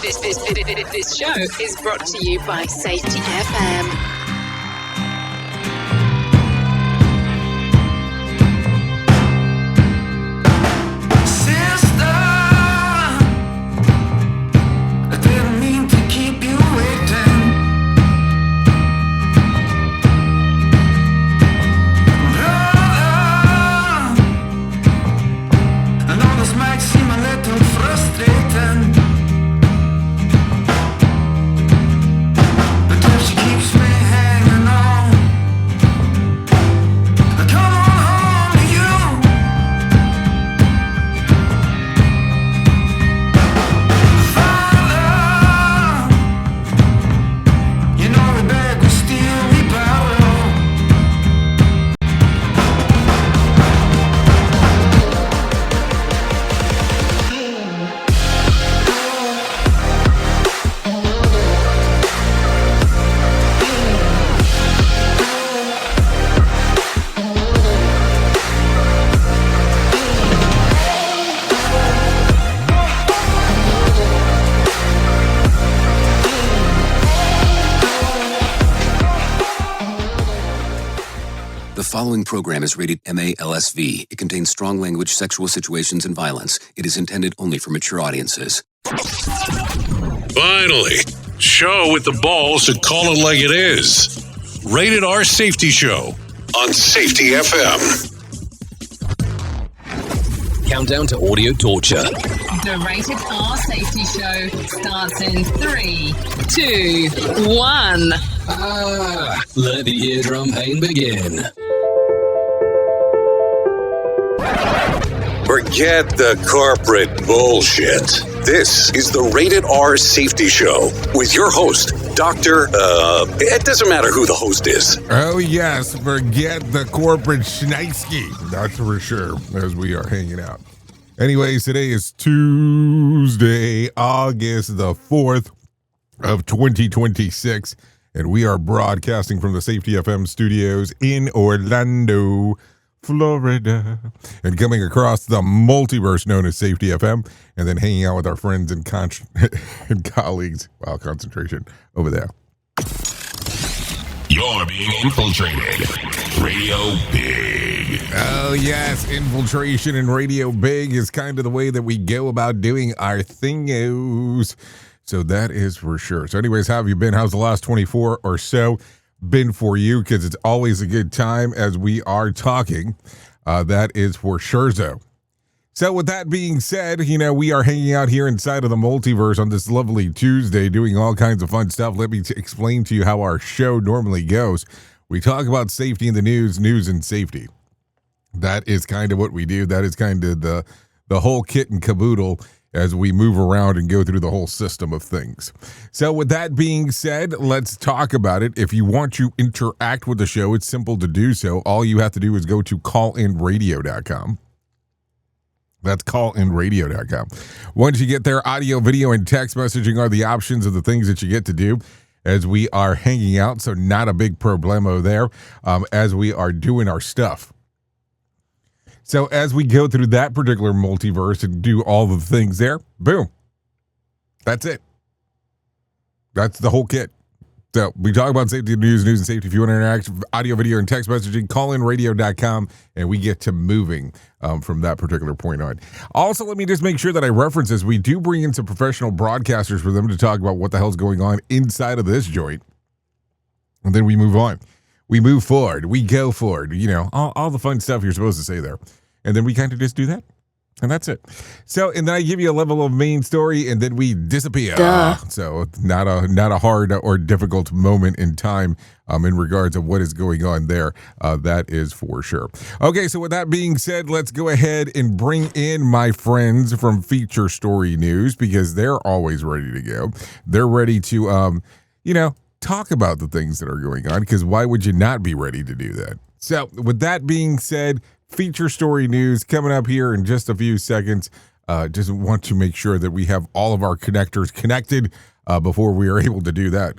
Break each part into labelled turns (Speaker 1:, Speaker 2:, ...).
Speaker 1: This show is brought to you by Safety FM.
Speaker 2: The following program is rated MA-LSV. It contains strong language, sexual situations, and violence. It is intended only for mature audiences.
Speaker 3: Finally, show with the balls to call it like it is. Rated R Safety Show on Safety FM.
Speaker 2: Countdown to audio torture.
Speaker 1: The Rated R Safety Show starts in 3, 2, 1.
Speaker 2: Let the eardrum pain begin.
Speaker 3: Forget the corporate bullshit. This is the Rated R Safety Show with your host, Dr. It doesn't matter who the host is.
Speaker 4: Oh, yes. Forget the corporate schneisky. That's for sure, as we are hanging out. Anyways, today is Tuesday, August the 4th of 2026, and we are broadcasting from the Safety FM studios in Orlando, Florida, and coming across the multiverse known as Safety FM, and then hanging out with our friends and colleagues, wow, concentration, over there.
Speaker 5: You're being infiltrated. Radio Big.
Speaker 4: Oh, yes. Infiltration and Radio Big is kind of the way that we go about doing our thingos. So that is for sure. So anyways, how have you been? How's the last 24 or so been for you? Because it's always a good time as we are talking. That is for sure. So with that being said, we are hanging out here inside of the multiverse on this lovely Tuesday doing all kinds of fun stuff. Let me explain to you how our show normally goes. We talk about safety in the news and safety. That is kind of what we do. That is kind of the whole kit and caboodle as we move around and go through the whole system of things. So with that being said, let's talk about it. If you want to interact with the show, it's simple to do so. All you have to do is go to callinradio.com. That's callinradio.com. Once you get there, audio, video, and text messaging are the options of the things that you get to do as we are hanging out. So not a big problemo there as we are doing our stuff. So as we go through that particular multiverse and do all the things there, boom. That's it. That's the whole kit. So we talk about safety, news and safety. If you want to interact, audio, video, and text messaging, callinradio.com, and we get to moving from that particular point on. Also, let me just make sure that I reference this. We do bring in some professional broadcasters for them to talk about what the hell's going on inside of this joint. And then we move on. We move forward. We go forward. All the fun stuff you're supposed to say there. And then we kind of just do that. And that's it. So, and then I give you a level of main story, and then we disappear. So, not a hard or difficult moment in time in regards of what is going on there. That is for sure. Okay, so with that being said, let's go ahead and bring in my friends from Feature Story News, because they're always ready to go. They're ready to, talk about the things that are going on, because why would you not be ready to do that? So, with that being said, Feature Story News coming up here in just a few seconds. Just want to make sure that we have all of our connectors connected before we are able to do that.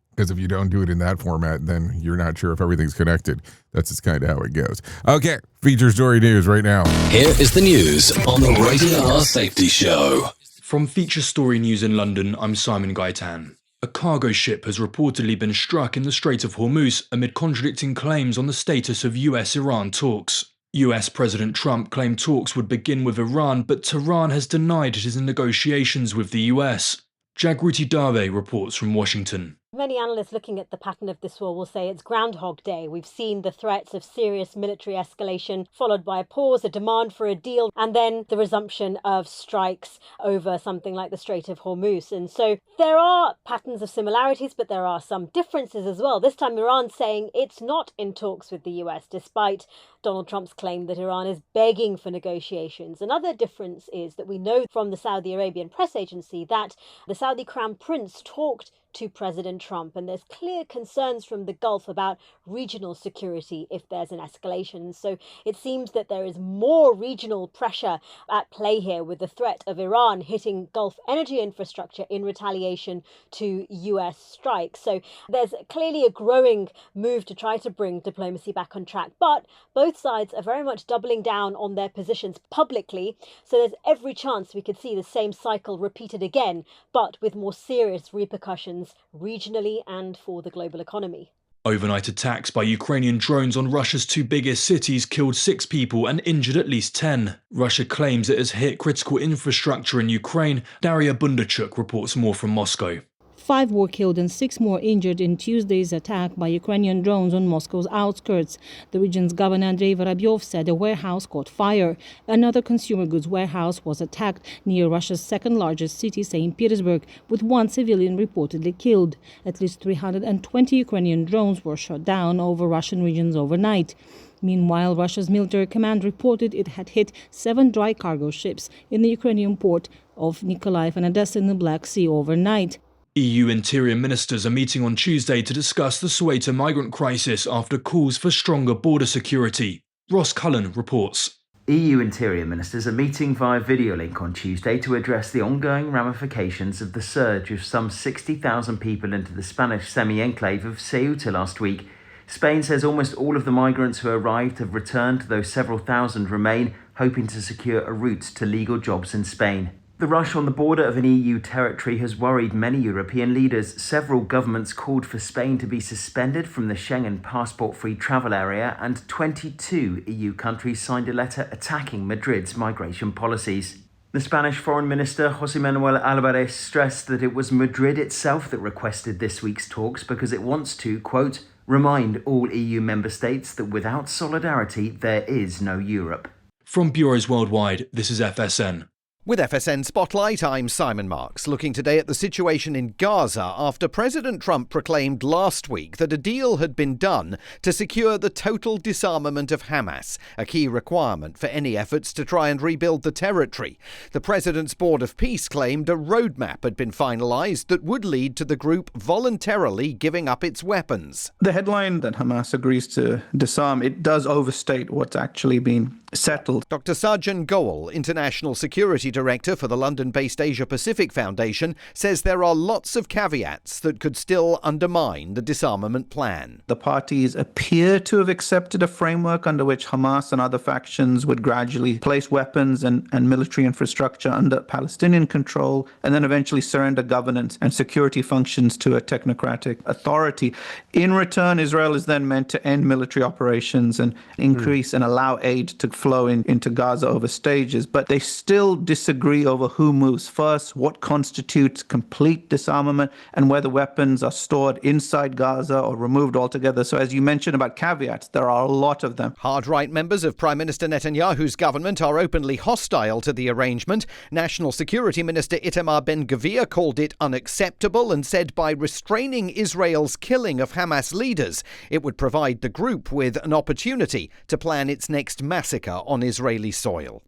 Speaker 4: Because if you don't do it in that format, then you're not sure if everything's connected. That's just kind of how it goes. Okay, Feature Story News right now.
Speaker 2: Here is the news on the Rated R Safety Show.
Speaker 6: From Feature Story News in London, I'm Simon Gaitan. A cargo ship has reportedly been struck in the Strait of Hormuz amid contradicting claims on the status of US-Iran talks. US President Trump claimed talks would begin with Iran, but Tehran has denied it is in negotiations with the US. Jagruti Dave reports from Washington.
Speaker 7: Many analysts looking at the pattern of this war will say it's Groundhog Day. We've seen the threats of serious military escalation, followed by a pause, a demand for a deal, and then the resumption of strikes over something like the Strait of Hormuz. And so there are patterns of similarities, but there are some differences as well. This time Iran saying it's not in talks with the US, despite Donald Trump's claim that Iran is begging for negotiations. Another difference is that we know from the Saudi Arabian press agency that the Saudi Crown Prince talked to President Trump, and there's clear concerns from the Gulf about regional security if there's an escalation. So it seems that there is more regional pressure at play here, with the threat of Iran hitting Gulf energy infrastructure in retaliation to US strikes. So there's clearly a growing move to try to bring diplomacy back on track, but both sides are very much doubling down on their positions publicly. So there's every chance we could see the same cycle repeated again, but with more serious repercussions regionally and for the global economy.
Speaker 6: Overnight attacks by Ukrainian drones on Russia's two biggest cities killed 6 people and injured at least 10. Russia claims it has hit critical infrastructure in Ukraine. Daria Bundarchuk reports more from Moscow.
Speaker 8: 5 were killed and 6 more injured in Tuesday's attack by Ukrainian drones on Moscow's outskirts. The region's governor Andrei Vorobyov said a warehouse caught fire. Another consumer goods warehouse was attacked near Russia's second-largest city, St. Petersburg, with 1 civilian reportedly killed. At least 320 Ukrainian drones were shot down over Russian regions overnight. Meanwhile, Russia's military command reported it had hit 7 dry cargo ships in the Ukrainian port of Mykolaiv and Odessa in the Black Sea overnight.
Speaker 6: EU interior ministers are meeting on Tuesday to discuss the Soweto migrant crisis after calls for stronger border security. Ross Cullen reports.
Speaker 9: EU interior ministers are meeting via video link on Tuesday to address the ongoing ramifications of the surge of some 60,000 people into the Spanish semi-enclave of Ceuta last week. Spain says almost all of the migrants who arrived have returned, though several thousand remain, hoping to secure a route to legal jobs in Spain. The rush on the border of an EU territory has worried many European leaders. Several governments called for Spain to be suspended from the Schengen passport-free travel area, and 22 EU countries signed a letter attacking Madrid's migration policies. The Spanish Foreign Minister José Manuel Álvarez stressed that it was Madrid itself that requested this week's talks because it wants to, quote, remind all EU member states that without solidarity there is no Europe.
Speaker 6: From bureaus worldwide, this is FSN.
Speaker 10: With FSN Spotlight, I'm Simon Marks, looking today at the situation in Gaza after President Trump proclaimed last week that a deal had been done to secure the total disarmament of Hamas, a key requirement for any efforts to try and rebuild the territory. The President's Board of Peace claimed a roadmap had been finalised that would lead to the group voluntarily giving up its weapons.
Speaker 11: The headline that Hamas agrees to disarm, it does overstate what's actually been settled.
Speaker 10: Dr. Sarjan Goel, International Security Director for the London-based Asia-Pacific Foundation, says there are lots of caveats that could still undermine the disarmament plan.
Speaker 11: The parties appear to have accepted a framework under which Hamas and other factions would gradually place weapons and military infrastructure under Palestinian control and then eventually surrender governance and security functions to a technocratic authority. In return, Israel is then meant to end military operations and increase and allow aid to flow into Gaza over stages, but they still disagree over who moves first, what constitutes complete disarmament, and whether weapons are stored inside Gaza or removed altogether. So as you mentioned about caveats, there are a lot of them.
Speaker 10: Hard-right members of Prime Minister Netanyahu's government are openly hostile to the arrangement. National Security Minister Itamar Ben-Gvir called it unacceptable and said by restraining Israel's killing of Hamas leaders, it would provide the group with an opportunity to plan its next massacre on Israeli soil.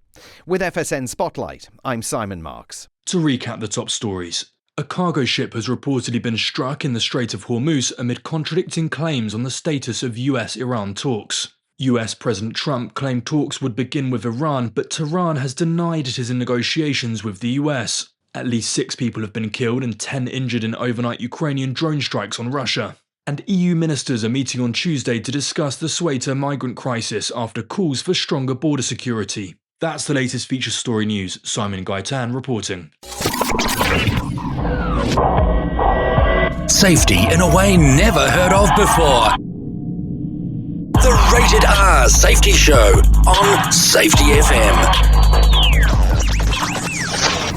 Speaker 10: With FSN Spotlight, I'm Simon Marks.
Speaker 6: To recap the top stories, a cargo ship has reportedly been struck in the Strait of Hormuz amid contradicting claims on the status of US-Iran talks. US President Trump claimed talks would begin with Iran, but Tehran has denied it is in negotiations with the US. At least 6 people have been killed and 10 injured in overnight Ukrainian drone strikes on Russia. And EU ministers are meeting on Tuesday to discuss the Soweto migrant crisis after calls for stronger border security. That's the latest feature story news. Simon Gaitan reporting.
Speaker 12: Safety in a way never heard of before. The Rated R Safety Show on Safety FM.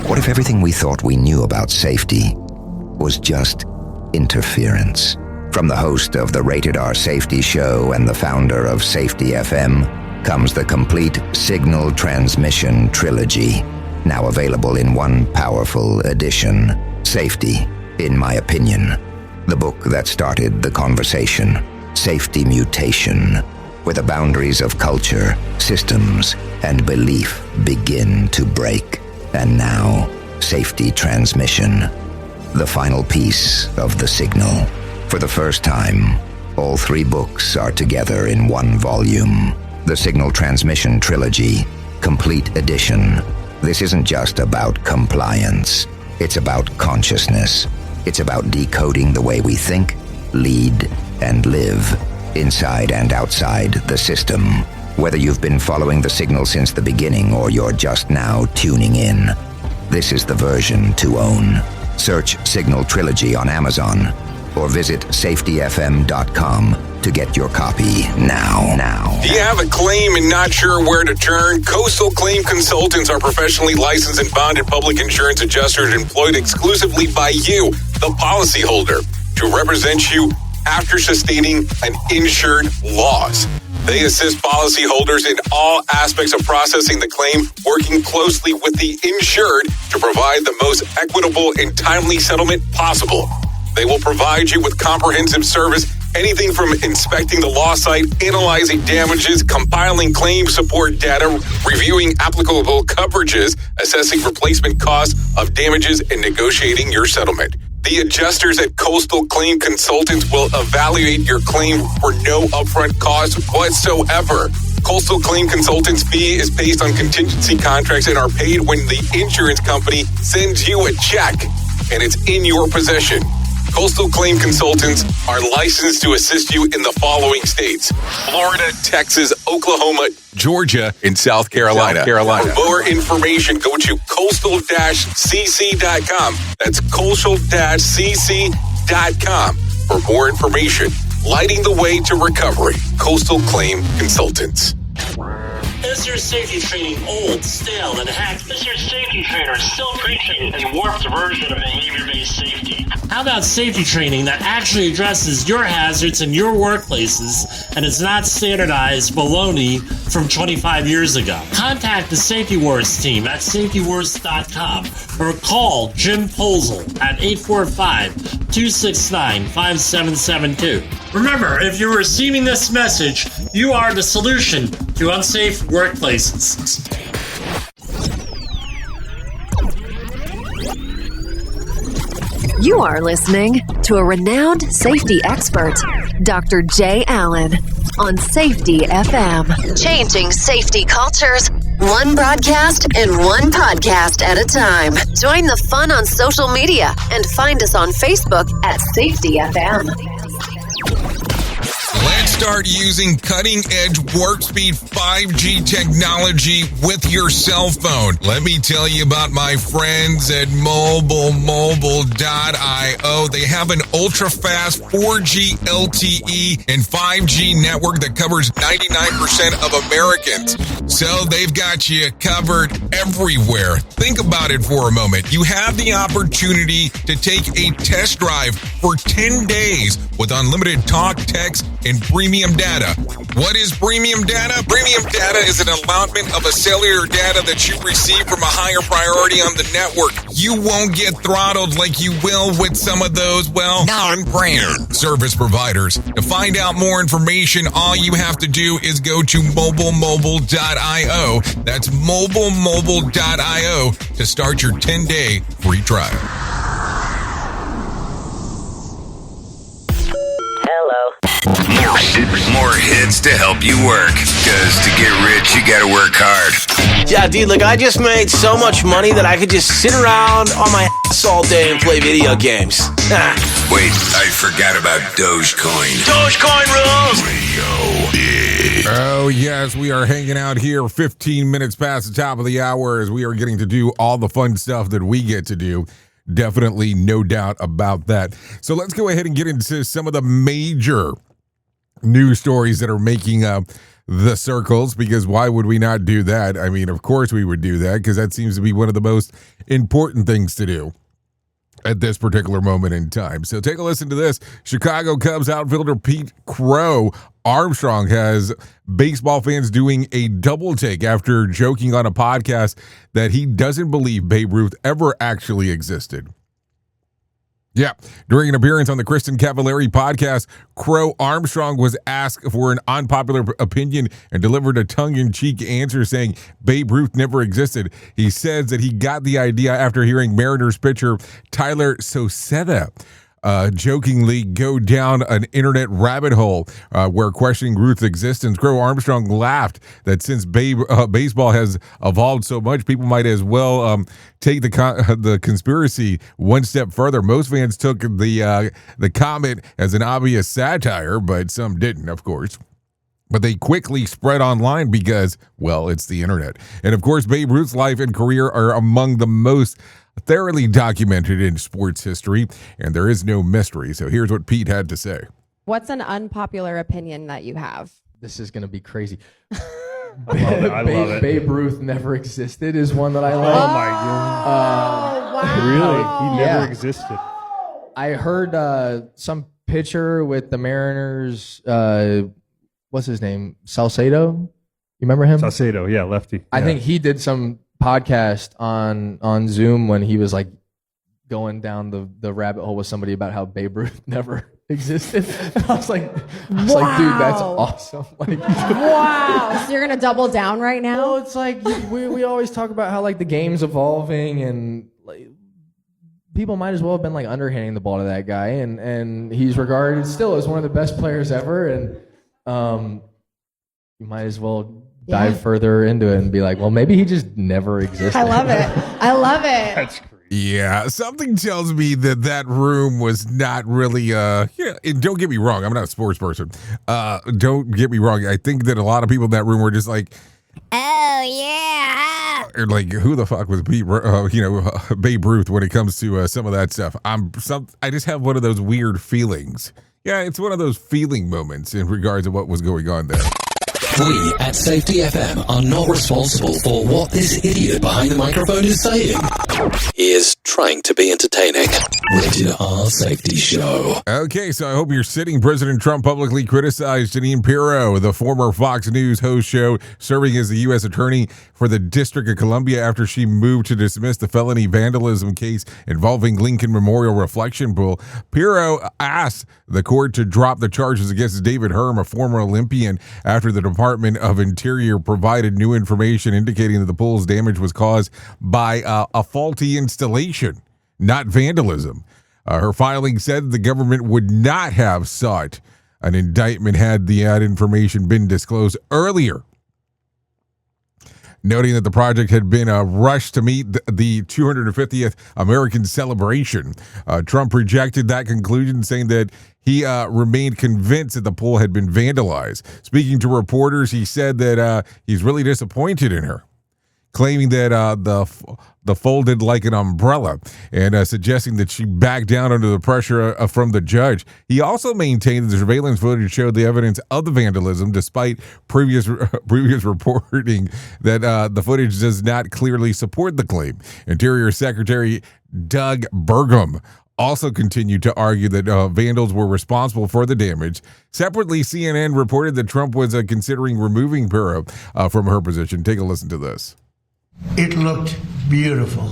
Speaker 13: What if everything we thought we knew about safety was just interference? From the host of the Rated R Safety Show and the founder of Safety FM comes the complete signal transmission trilogy, now available in one powerful edition. Safety, in my opinion, the book that started the conversation. Safety Mutation, where the boundaries of culture, systems, and belief begin to break. And now, Safety Transmission, the final piece of the signal. For the first time, all three books are together in one volume. The Signal Transmission Trilogy, Complete Edition. This isn't just about compliance. It's about consciousness. It's about decoding the way we think, lead, and live, inside and outside the system. Whether you've been following the signal since the beginning or you're just now tuning in, this is the version to own. Search Signal Trilogy on Amazon or visit safetyfm.com to get your copy now.
Speaker 3: Do you have a claim and not sure where to turn? Coastal Claim Consultants are professionally licensed and bonded public insurance adjusters employed exclusively by you, the policyholder, to represent you after sustaining an insured loss. They assist policyholders in all aspects of processing the claim, working closely with the insured to provide the most equitable and timely settlement possible. They will provide you with comprehensive service, anything from inspecting the loss site, analyzing damages, compiling claim support data, reviewing applicable coverages, assessing replacement costs of damages, and negotiating your settlement. The adjusters at Coastal Claim Consultants will evaluate your claim for no upfront cost whatsoever. Coastal Claim Consultants' fee is based on contingency contracts and are paid when the insurance company sends you a check and it's in your possession. Coastal Claim Consultants are licensed to assist you in the following states: Florida, Texas, Oklahoma, Georgia, and South Carolina. For more information, go to coastal-cc.com. That's coastal-cc.com. For more information, lighting the way to recovery. Coastal Claim Consultants.
Speaker 14: Is your safety training old, stale, and hacked? Is your safety trainer still preaching a warped version of behavior-based safety? How about safety training that actually addresses your hazards in your workplaces and is not standardized baloney from 25 years ago? Contact the Safety Wars team at safetywars.com or call Jim Posel at 845-269-5772. Remember, if you're receiving this message, you are the solution to unsafe workplaces.
Speaker 15: You are listening to a renowned safety expert, Dr. Jay Allen, on Safety FM. Changing safety cultures, one broadcast and one podcast at a time. Join the fun on social media and find us on Facebook at Safety FM.
Speaker 4: Let's start using cutting-edge warp speed 5G technology with your cell phone. Let me tell you about my friends at mobilemobile.io. They have an ultra-fast 4G LTE and 5G network that covers 99% of Americans. So they've got you covered everywhere. Think about it for a moment. You have the opportunity to take a test drive for 10 days with unlimited talk, text, and premium data. What is premium data? Premium data is an allotment of a cellular data that you receive from a higher priority on the network. You won't get throttled like you will with some of those, non-brand service providers. To find out more information, all you have to do is go to mobilemobile.io. That's mobilemobile.io to start your 10-day free trial.
Speaker 5: More hits to help you work. Because to get rich, you gotta work hard.
Speaker 16: Yeah, dude, like I just made so much money that I could just sit around on my ass all day and play video games.
Speaker 5: Wait, I forgot about Dogecoin.
Speaker 16: Dogecoin rules!
Speaker 5: Radio Big.
Speaker 4: Oh, yes, we are hanging out here 15 minutes past the top of the hour as we are getting to do all the fun stuff that we get to do. Definitely, no doubt about that. So let's go ahead and get into some of the major news stories that are making the circles, because why would we not do that? I mean, of course we would do that, because that seems to be one of the most important things to do at this particular moment in time. So take a listen to this. Chicago Cubs outfielder Pete Crow Armstrong has baseball fans doing a double take after joking on a podcast that he doesn't believe Babe Ruth ever actually existed. Yeah, during an appearance on the Kristen Cavallari podcast, Crow Armstrong was asked for an unpopular opinion and delivered a tongue-in-cheek answer saying Babe Ruth never existed. He says that he got the idea after hearing Mariners pitcher Tyler Soseda jokingly go down an internet rabbit hole where questioning Ruth's existence. Crow Armstrong laughed that since baseball has evolved so much, people might as well take the conspiracy one step further. Most fans took the comment as an obvious satire, but some didn't, of course. But they quickly spread online because, well, it's the internet. And of course, Babe Ruth's life and career are among the most thoroughly documented in sports history, and there is no mystery. So here's what Pete had to say.
Speaker 17: What's an unpopular opinion that you have?
Speaker 18: This is going to be crazy.
Speaker 19: I love it.
Speaker 18: Babe Ruth never existed is one that I like.
Speaker 19: Oh my God.
Speaker 17: Wow.
Speaker 19: Really? He never existed.
Speaker 18: I heard some pitcher with the Mariners, what's his name? Salcedo? You remember him?
Speaker 19: Salcedo, yeah, lefty.
Speaker 18: I think he did some podcast on Zoom when he was like going down the rabbit hole with somebody about how Babe Ruth never existed. And I was like, dude, that's awesome. Like,
Speaker 17: wow. So you're gonna double down right now?
Speaker 18: Well, it's like we always talk about how like the game's evolving and like people might as well have been like underhanding the ball to that guy, and he's regarded still as one of the best players ever, and you might as well dive further into it and be like, well, maybe he just never existed.
Speaker 17: I love it. I love it.
Speaker 19: That's crazy.
Speaker 4: Yeah, something tells me that room was not really, and don't get me wrong, I'm not a sports person. Don't get me wrong. I think that a lot of people in that room were just like, oh, yeah. Or like, who the fuck was Babe Ruth when it comes to some of that stuff? I just have one of those weird feelings. Yeah, it's one of those feeling moments in regards to what was going on there.
Speaker 12: We at Safety FM are not responsible for what this idiot behind the microphone is saying. He is trying to be entertaining. Rated R Safety Show.
Speaker 4: Okay, so I hope you're sitting. President Trump publicly criticized Jeanine Pirro, the former Fox News host show, serving as the U.S. Attorney for the District of Columbia after she moved to dismiss the felony vandalism case involving Lincoln Memorial Reflection Pool. Pirro asked the court to drop the charges against David Herm, a former Olympian, after the Department of Interior provided new information indicating that the pool's damage was caused by a faulty installation, not vandalism. Her filing said the government would not have sought an indictment had that information been disclosed earlier, noting that the project had been rushed to meet the 250th American celebration. Trump rejected that conclusion, saying that he remained convinced that the pool had been vandalized. Speaking to reporters, he said that he's really disappointed in her, claiming that the folded like an umbrella and suggesting that she backed down under the pressure from the judge. He also maintained that the surveillance footage showed the evidence of the vandalism, despite previous reporting that the footage does not clearly support the claim. Interior Secretary Doug Burgum also continued to argue that vandals were responsible for the damage. Separately, CNN reported that Trump was considering removing Pirro from her position. Take a listen to this.
Speaker 20: It looked beautiful,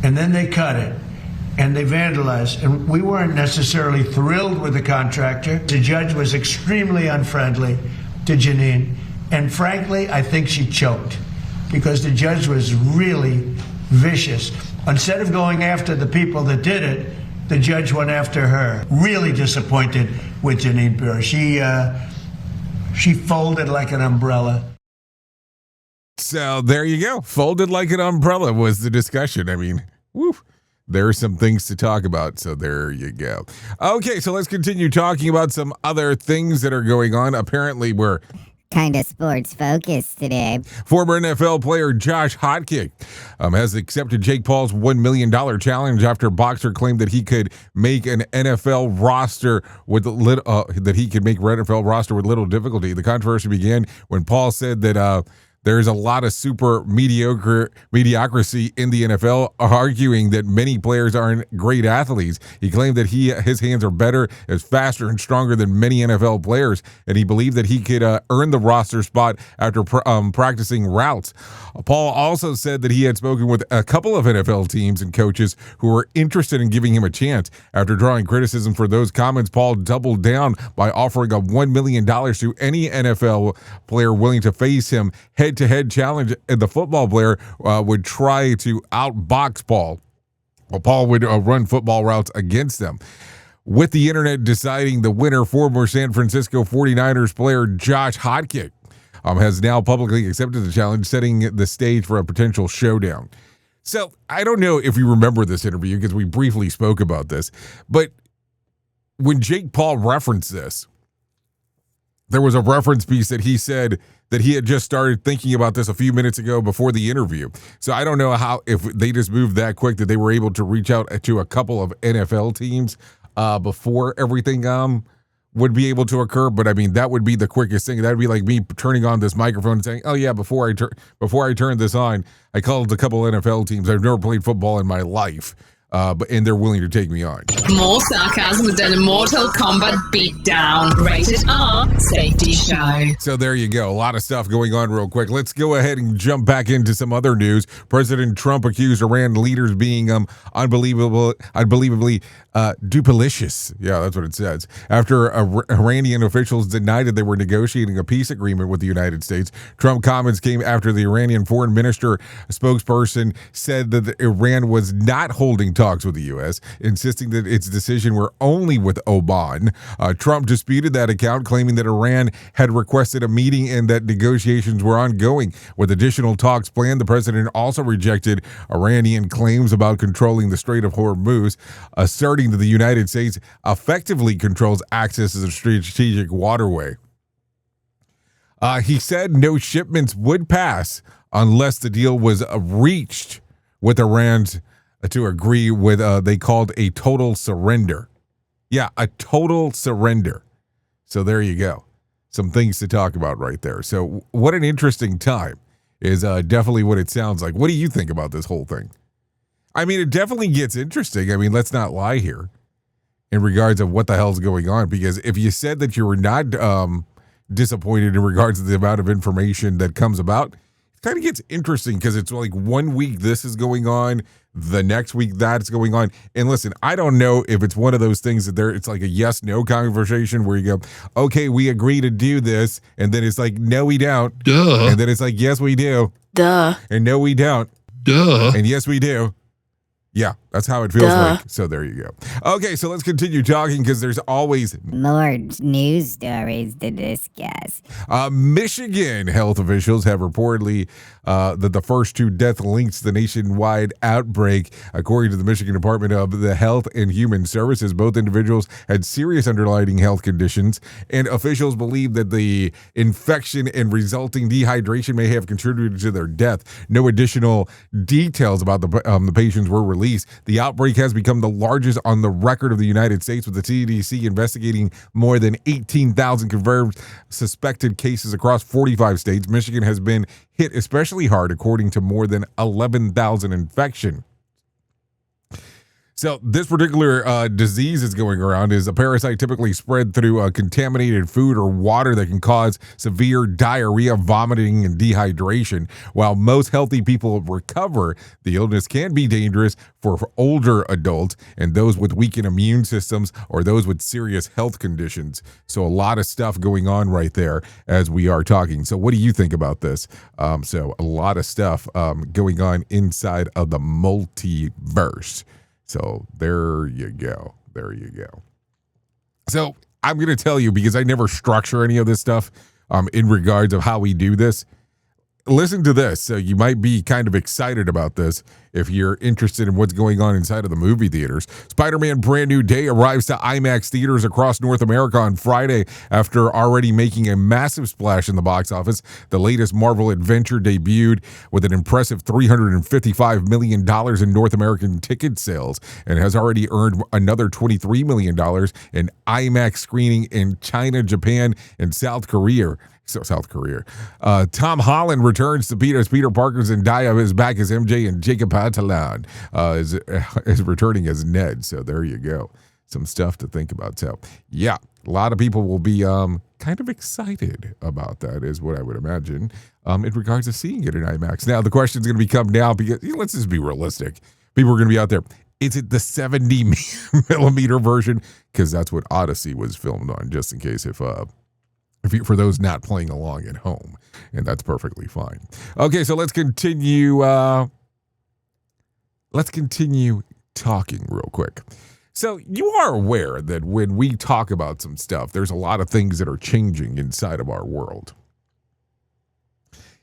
Speaker 20: and then they cut it, and they vandalized, and we weren't necessarily thrilled with the contractor. The judge was extremely unfriendly to Jeanine, and frankly, I think she choked, because the judge was really vicious. Instead of going after the people that did it, the judge went after her. Really disappointed with Jeanine Pirro. She folded like an umbrella.
Speaker 4: So there you go. Folded like an umbrella was the discussion. I mean, woo, there are some things to talk about. So there you go. Okay, so let's continue talking about some other things that are going on. Apparently, we're
Speaker 20: kind of sports focused today.
Speaker 4: Former NFL player Josh Hijack has accepted Jake Paul's $1 million challenge after boxer claimed that he could make an NFL roster with NFL roster with little difficulty. The controversy began when Paul said that there's a lot of super mediocrity in the NFL, arguing that many players aren't great athletes. He claimed that his hands are better, is faster, and stronger than many NFL players, and he believed that he could earn the roster spot after practicing routes. Paul also said that he had spoken with a couple of NFL teams and coaches who were interested in giving him a chance. After drawing criticism for those comments, Paul doubled down by offering a $1 million to any NFL player willing to face him head-to-head challenge, and the football player would try to outbox Paul. Well, Paul would run football routes against them. With the internet deciding the winner, former San Francisco 49ers player Josh Hijack has now publicly accepted the challenge, setting the stage for a potential showdown. So I don't know if you remember this interview because we briefly spoke about this, but when Jake Paul referenced this, there was a reference piece that he said that he had just started thinking about this a few minutes ago before the interview. So I don't know if they just moved that quick that they were able to reach out to a couple of NFL teams before everything would be able to occur. But I mean, that would be the quickest thing. That would be like me turning on this microphone and saying, "Oh yeah, before I turned this on, I called a couple of NFL teams. I've never played football in my life." And they're willing to take me on.
Speaker 1: More sarcasm than a Mortal Kombat beatdown. Rated R Safety Show.
Speaker 4: So there you go. A lot of stuff going on real quick. Let's go ahead and jump back into some other news. President Trump accused Iran leaders being unbelievably duplicitous. Yeah, that's what it says. After Iranian officials denied that they were negotiating a peace agreement with the United States, Trump comments came after the Iranian foreign minister spokesperson said that Iran was not holding talks with the U.S., insisting that its decision were only with Oman. Trump disputed that account, claiming that Iran had requested a meeting and that negotiations were ongoing. With additional talks planned, the president also rejected Iranian claims about controlling the Strait of Hormuz, asserting that the United States effectively controls access to the strategic waterway. He said no shipments would pass unless the deal was reached with Iran's to agree with, they called a total surrender. Yeah, a total surrender. So there you go. Some things to talk about right there. So what an interesting time is definitely what it sounds like. What do you think about this whole thing? I mean, it definitely gets interesting. I mean, let's not lie here in regards of what the hell's going on, because if you said that you were not disappointed in regards to the amount of information that comes about, it kind of gets interesting because it's like 1 week this is going on, the next week that's going on. And listen, I don't know if it's one of those things that it's like a yes-no conversation where you go, okay, we agree to do this. And then it's like, no, we don't. Duh. And then it's like, yes, we do.
Speaker 1: Duh.
Speaker 4: And no, we don't.
Speaker 1: Duh.
Speaker 4: And yes, we do. Yeah, that's how it feels like. So there you go. Okay, so let's continue talking because there's always
Speaker 20: more news stories to discuss.
Speaker 4: Michigan health officials have reportedly that the first two death links to the nationwide outbreak. According to the Michigan Department of the Health and Human Services, both individuals had serious underlying health conditions, and officials believe that the infection and resulting dehydration may have contributed to their death. No additional details about the patients were released. The outbreak has become the largest on the record of the United States, with the CDC investigating more than 18,000 confirmed suspected cases across 45 states. Michigan has been hit especially hard, according to more than 11,000 infections. So this particular disease that's going around is a parasite typically spread through contaminated food or water that can cause severe diarrhea, vomiting, and dehydration. While most healthy people recover, the illness can be dangerous for older adults and those with weakened immune systems or those with serious health conditions. So a lot of stuff going on right there as we are talking. So what do you think about this? So a lot of stuff going on inside of the multiverse. So there you go. There you go. So I'm going to tell you, because I never structure any of this stuff in regards of how we do this. Listen to this. So you might be kind of excited about this if you're interested in what's going on inside of the movie theaters. Spider-Man Brand New Day arrives to IMAX theaters across North America on Friday after already making a massive splash in the box office. The latest Marvel adventure debuted with an impressive $355 million in North American ticket sales and has already earned another $23 million in IMAX screening in China, Japan, and South Korea. Tom Holland returns to Peter Parker's Zendaya is back as MJ, and Jacob Batalon is returning as Ned. So there you go. Some stuff to think about. So yeah, a lot of people will be kind of excited about that, is what I would imagine, in regards to seeing it in IMAX. Now the question is going to become now, because let's just be realistic. People are going to be out there. Is it the 70 millimeter version? Because that's what Odyssey was filmed on, just in case for those not playing along at home. And that's perfectly fine. Okay, so let's continue. Let's continue talking real quick. So you are aware that when we talk about some stuff, there's a lot of things that are changing inside of our world.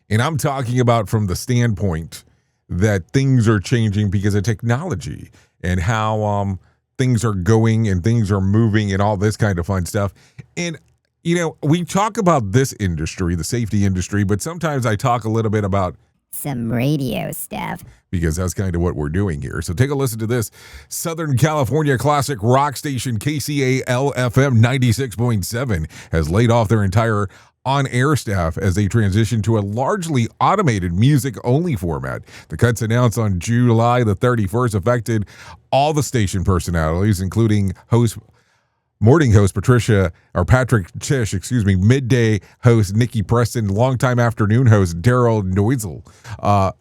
Speaker 4: And I'm talking about from the standpoint that things are changing because of technology and how things are going and things are moving and all this kind of fun stuff. And, you know, we talk about this industry, the safety industry, but sometimes I talk a little bit about
Speaker 21: some radio stuff,
Speaker 4: because that's kind of what we're doing here. So take a listen to this. Southern California classic rock station KCAL-FM 96.7 has laid off their entire on-air staff as they transition to a largely automated music-only format. The cuts announced on July the 31st affected all the station personalities, including morning host Patrick Tish, midday host Nikki Preston, longtime afternoon host Daryl Noisel,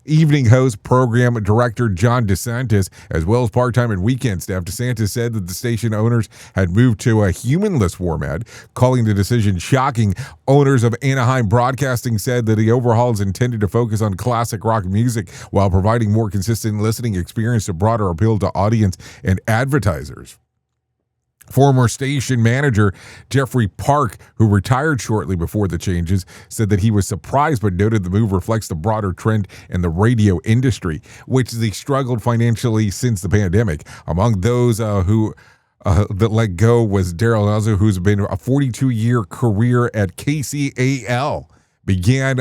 Speaker 4: evening host program director John DeSantis, as well as part-time and weekend staff. DeSantis said that the station owners had moved to a humanless format, calling the decision shocking. Owners of Anaheim Broadcasting said that the overhaul is intended to focus on classic rock music while providing more consistent listening experience to broader appeal to audience and advertisers. Former station manager Jeffrey Park, who retired shortly before the changes, said that he was surprised but noted the move reflects the broader trend in the radio industry, which they struggled financially since the pandemic. Among those that let go was Daryl Noisel, who's been a 42-year career at KCAL. Began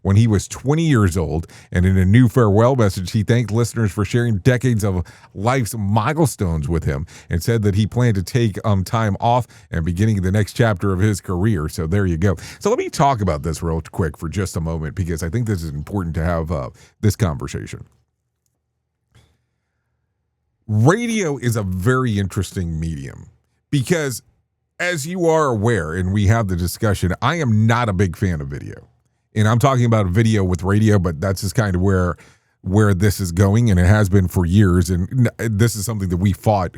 Speaker 4: when he was 20 years old, and in a new farewell message, he thanked listeners for sharing decades of life's milestones with him and said that he planned to take time off and beginning the next chapter of his career. So there you go. So let me talk about this real quick for just a moment, because I think this is important to have this conversation. Radio is a very interesting medium because, as you are aware, and we have the discussion, I am not a big fan of video. And I'm talking about video with radio, but that's just kind of where this is going, and it has been for years. And this is something that we fought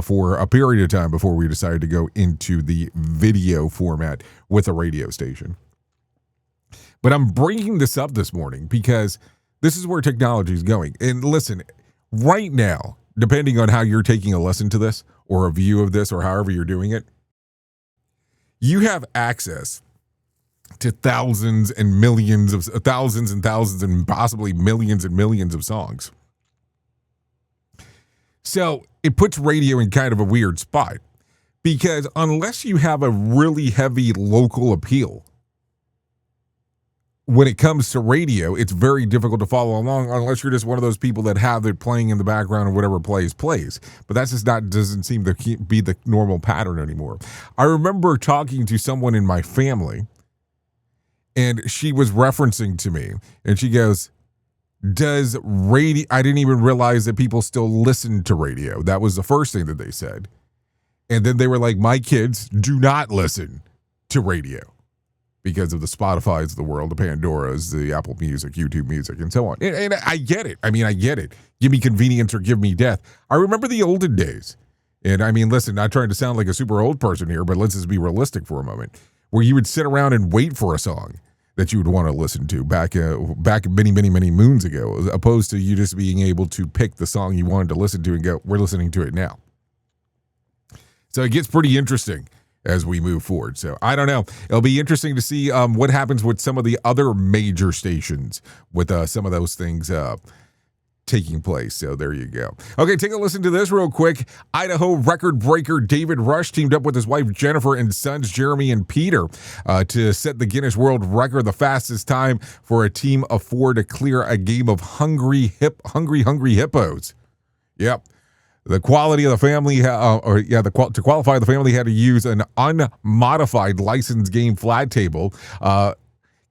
Speaker 4: for a period of time before we decided to go into the video format with a radio station. But I'm bringing this up this morning because this is where technology is going. And listen, right now, depending on how you're taking a listen to this or a view of this or however you're doing it, you have access to thousands and thousands and possibly millions and millions of songs. So it puts radio in kind of a weird spot, because unless you have a really heavy local appeal, when it comes to radio, it's very difficult to follow along unless you're just one of those people that have it playing in the background and whatever plays. But that's just doesn't seem to be the normal pattern anymore. I remember talking to someone in my family, and she was referencing to me, and she goes, does radio, I didn't even realize that people still listen to radio. That was the first thing that they said. And then they were like, my kids do not listen to radio, because of the Spotify's of the world, the Pandoras, the Apple Music, YouTube Music, and so on. And I get it. I get it. Give me convenience or give me death. I remember the olden days. And listen, not trying to sound like a super old person here, but let's just be realistic for a moment, where you would sit around and wait for a song that you would want to listen to back many, many, many moons ago, as opposed to you just being able to pick the song you wanted to listen to and go, we're listening to it now. So it gets pretty interesting as we move forward. So I don't know. It'll be interesting to see what happens with some of the other major stations with some of those things taking place. So there you go. Okay, take a listen to this real quick. Idaho record breaker David Rush teamed up with his wife Jennifer and sons Jeremy and Peter to set the Guinness World Record, the fastest time for a team of 4 to clear a game of hungry hippos. Yep. The quality of the family, to qualify, the family had to use an unmodified licensed game flat table.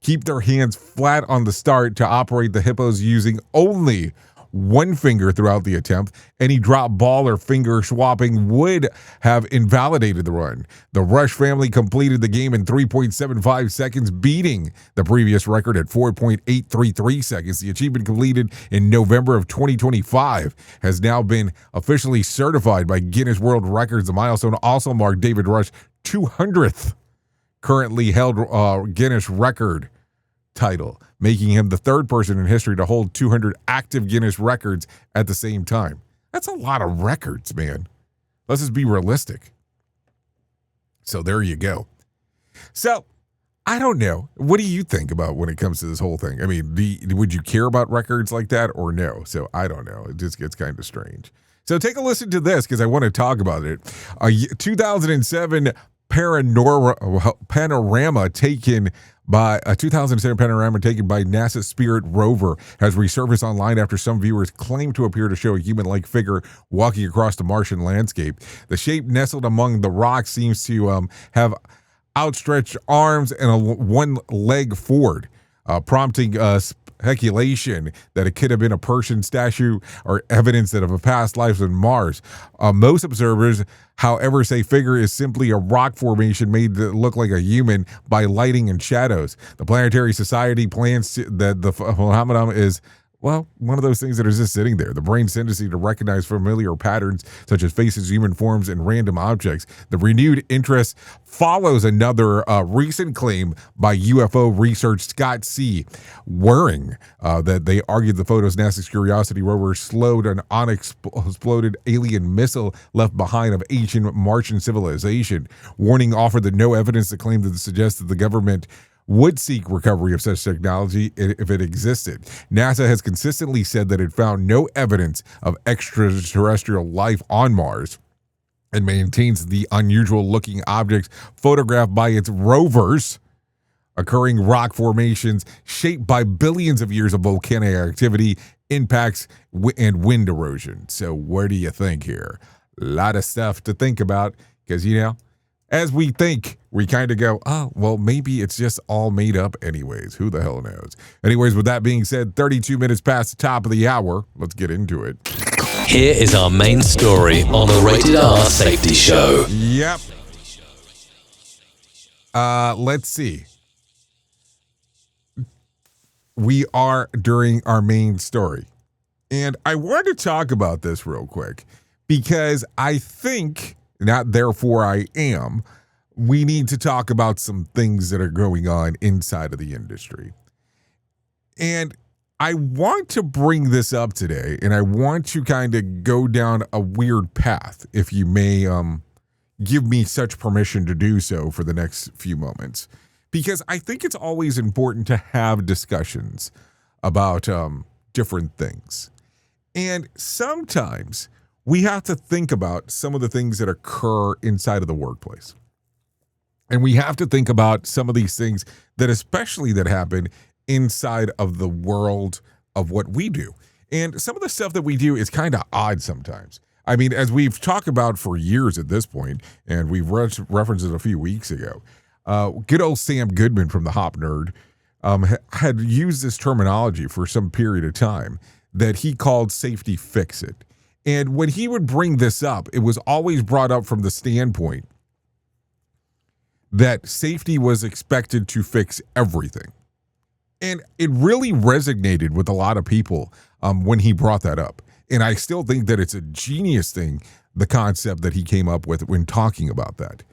Speaker 4: Keep their hands flat on the start to operate the hippos using only one finger throughout the attempt. Any drop ball or finger swapping would have invalidated the run. The Rush family completed the game in 3.75 seconds, beating the previous record at 4.833 seconds. The achievement, completed in November of 2025, has now been officially certified by Guinness World Records. The milestone also marked David Rush's 200th currently held Guinness record title, making him the third person in history to hold 200 active Guinness records at the same time. That's a lot of records, man. Let's just be realistic. So there you go. So I don't know. What do you think about when it comes to this whole thing? I mean, would you care about records like that or no? So I don't know. It just gets kind of strange. So take a listen to this because I want to talk about it. 2007 panorama taken by NASA's Spirit rover has resurfaced online after some viewers claim to appear to show a human-like figure walking across the Martian landscape. The shape nestled among the rocks seems to have outstretched arms and one leg forward, prompting speculation that it could have been a person, statue, or evidence that of a past life on Mars. Most observers, however, say figure is simply a rock formation made to look like a human by lighting and shadows. The Planetary Society plans that the phenomenon is, well, one of those things that is just sitting there. The brain's tendency to recognize familiar patterns such as faces, human forms, and random objects. The renewed interest follows another recent claim by UFO researcher Scott C. Waring that they argued the photos NASA's Curiosity rover slowed an unexploded alien missile left behind of ancient Martian civilization. Warning offered that no evidence to claim that suggests that the government would seek recovery of such technology if it existed. NASA has consistently said that it found no evidence of extraterrestrial life on Mars and maintains the unusual-looking objects photographed by its rovers, occurring rock formations shaped by billions of years of volcanic activity, impacts, and wind erosion. So what do you think here? A lot of stuff to think about because, as we think, we kind of go, oh, well, maybe it's just all made up anyways. Who the hell knows? Anyways, with that being said, 32 minutes past the top of the hour. Let's get into it.
Speaker 12: Here is our main story on the Rated R Safety Show.
Speaker 4: Yep. Let's see. We are during our main story. And I want to talk about this real quick because I think, not therefore I am, we need to talk about some things that are going on inside of the industry. And I want to bring this up today, and I want to kind of go down a weird path, if you may give me such permission to do so for the next few moments. Because I think it's always important to have discussions about different things. And sometimes we have to think about some of the things that occur inside of the workplace. And we have to think about some of these things that happen inside of the world of what we do. And some of the stuff that we do is kind of odd sometimes. I mean, as we've talked about for years at this point, and we've referenced it a few weeks ago, good old Sam Goodman from the Hop Nerd had used this terminology for some period of time that he called safety fix-it. And when he would bring this up, it was always brought up from the standpoint that safety was expected to fix everything. And it really resonated with a lot of people when he brought that up. And I still think that it's a genius thing, the concept that he came up with when talking about that,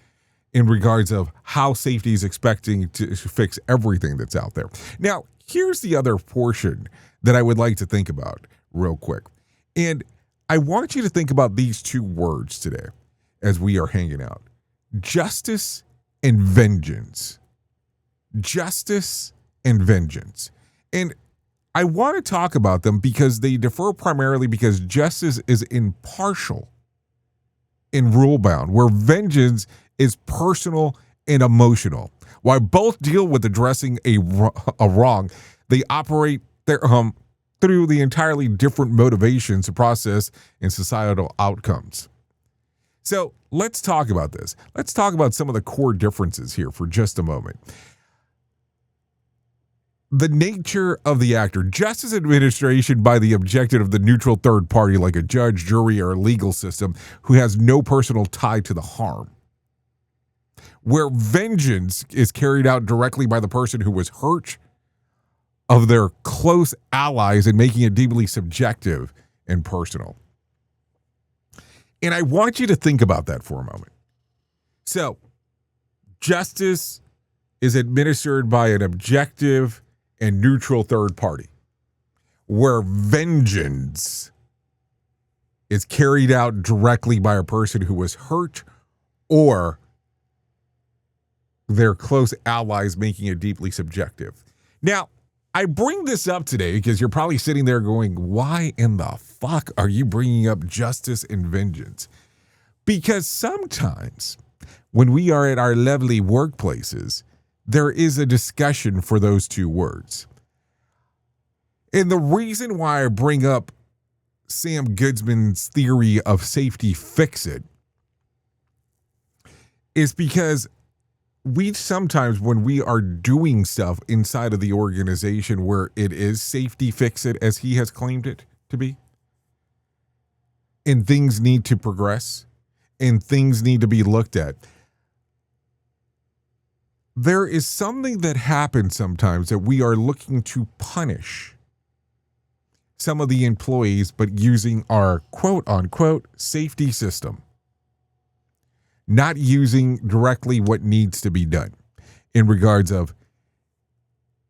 Speaker 4: in regards of how safety is expecting to fix everything that's out there. Now, here's the other portion that I would like to think about real quick. And I want you to think about these two words today as we are hanging out. Justice and vengeance. Justice and vengeance. And I want to talk about them because they differ primarily because justice is impartial and rule-bound, where vengeance is personal and emotional. While both deal with addressing a wrong, they operate through the entirely different motivations to process and societal outcomes. So let's talk about this. Let's talk about some of the core differences here for just a moment. The nature of the actor. Justice administration by the objective of the neutral third party like a judge, jury, or a legal system who has no personal tie to the harm. Where vengeance is carried out directly by the person who was hurt of their close allies and making it deeply subjective and personal. And I want you to think about that for a moment. So, justice is administered by an objective and neutral third party, where vengeance is carried out directly by a person who was hurt or their close allies, making it deeply subjective. Now, I bring this up today because you're probably sitting there going, why in the fuck are you bringing up justice and vengeance? Because sometimes when we are at our lovely workplaces, there is a discussion for those two words. And the reason why I bring up Sam Goodman's theory of safety fix-it is because we sometimes, when we are doing stuff inside of the organization where it is safety fix-it, as he has claimed it to be, and things need to progress, and things need to be looked at, there is something that happens sometimes that we are looking to punish some of the employees, but using our quote-unquote safety system, not using directly what needs to be done in regards of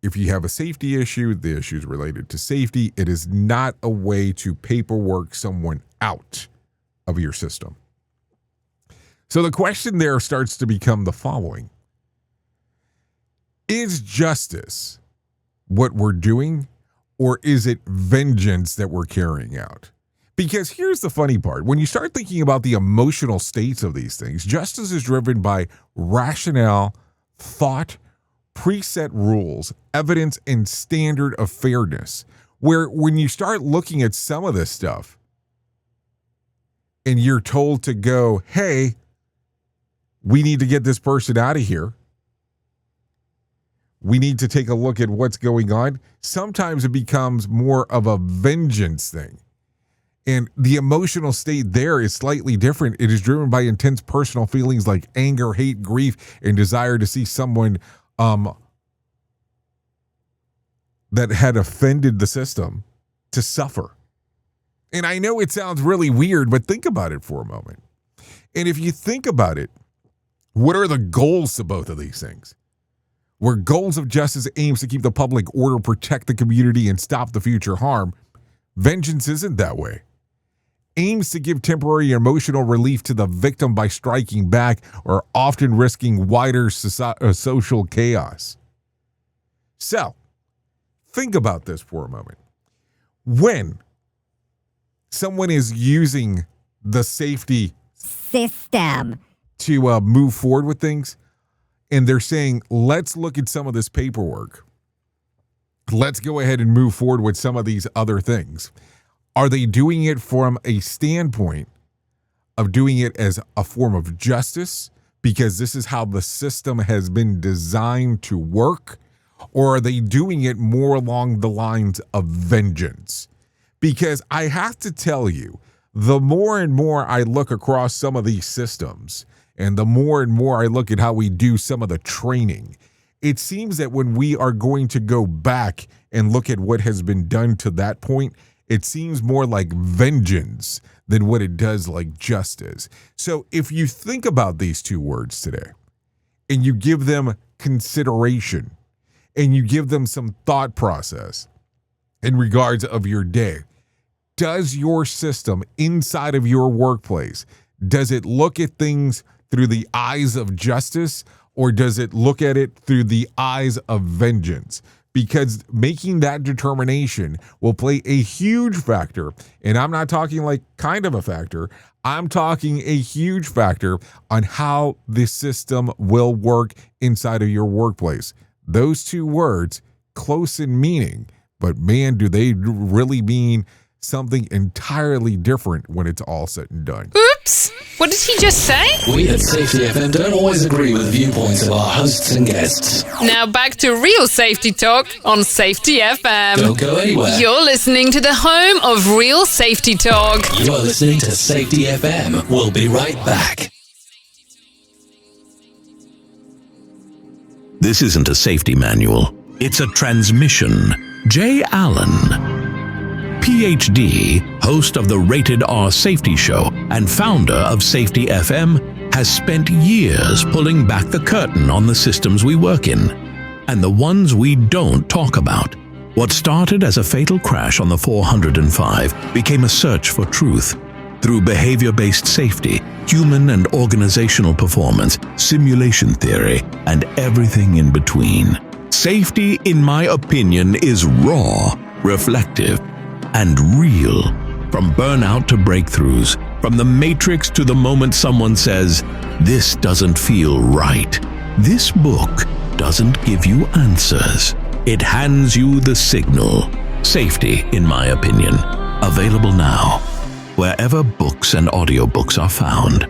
Speaker 4: if you have a safety issue, the issue is related to safety. It is not a way to paperwork someone out of your system. So the question there starts to become the following. Is justice what we're doing, or is it vengeance that we're carrying out? Because here's the funny part. When you start thinking about the emotional states of these things, justice is driven by rationale, thought, preset rules, evidence, and standard of fairness. Where when you start looking at some of this stuff and you're told to go, hey, we need to get this person out of here. We need to take a look at what's going on. Sometimes it becomes more of a vengeance thing. And the emotional state there is slightly different. It is driven by intense personal feelings like anger, hate, grief, and desire to see someone that had offended the system to suffer. And I know it sounds really weird, but think about it for a moment. And if you think about it, what are the goals to both of these things? Where goals of justice aims to keep the public order, protect the community, and stop the future harm, vengeance isn't that way. Aims to give temporary emotional relief to the victim by striking back or often risking wider social chaos. So, think about this for a moment. When someone is using the safety system to move forward with things, and they're saying, let's look at some of this paperwork. Let's go ahead and move forward with some of these other things. Are they doing it from a standpoint of doing it as a form of justice because this is how the system has been designed to work? Or are they doing it more along the lines of vengeance? Because I have to tell you, the more and more I look across some of these systems, and the more and more I look at how we do some of the training, it seems that when we are going to go back and look at what has been done to that point, it seems more like vengeance than what it does like justice. So if you think about these two words today, and you give them consideration, and you give them some thought process in regards of your day, does your system inside of your workplace, does it look at things through the eyes of justice, or does it look at it through the eyes of vengeance? because making that determination will play a huge factor. And I'm not talking like kind of a factor. I'm talking a huge factor on how the system will work inside of your workplace. Those two words, close in meaning, but man, do they really mean something entirely different when it's all said and done.
Speaker 1: Oops! What did he just say?
Speaker 12: We at Safety FM don't always agree with the viewpoints of our hosts and guests.
Speaker 1: Now back to real safety talk on Safety FM.
Speaker 12: Don't go anywhere.
Speaker 1: You're listening to the home of real safety talk.
Speaker 12: You're listening to Safety FM. We'll be right back.
Speaker 2: This isn't a safety manual. It's a transmission. Jay Allen, PhD, host of the Rated R Safety Show and founder of Safety FM, has spent years pulling back the curtain on the systems we work in and the ones we don't talk about. What started as a fatal crash on the 405 became a search for truth through behavior-based safety, human and organizational performance, simulation theory, and everything in between. Safety, in my opinion, is raw, reflective, and real. From burnout to breakthroughs, from the matrix to the moment someone says, "This doesn't feel right." This book doesn't give you answers. It hands you the signal. Safety, in my opinion. Available now, wherever books and audiobooks are found.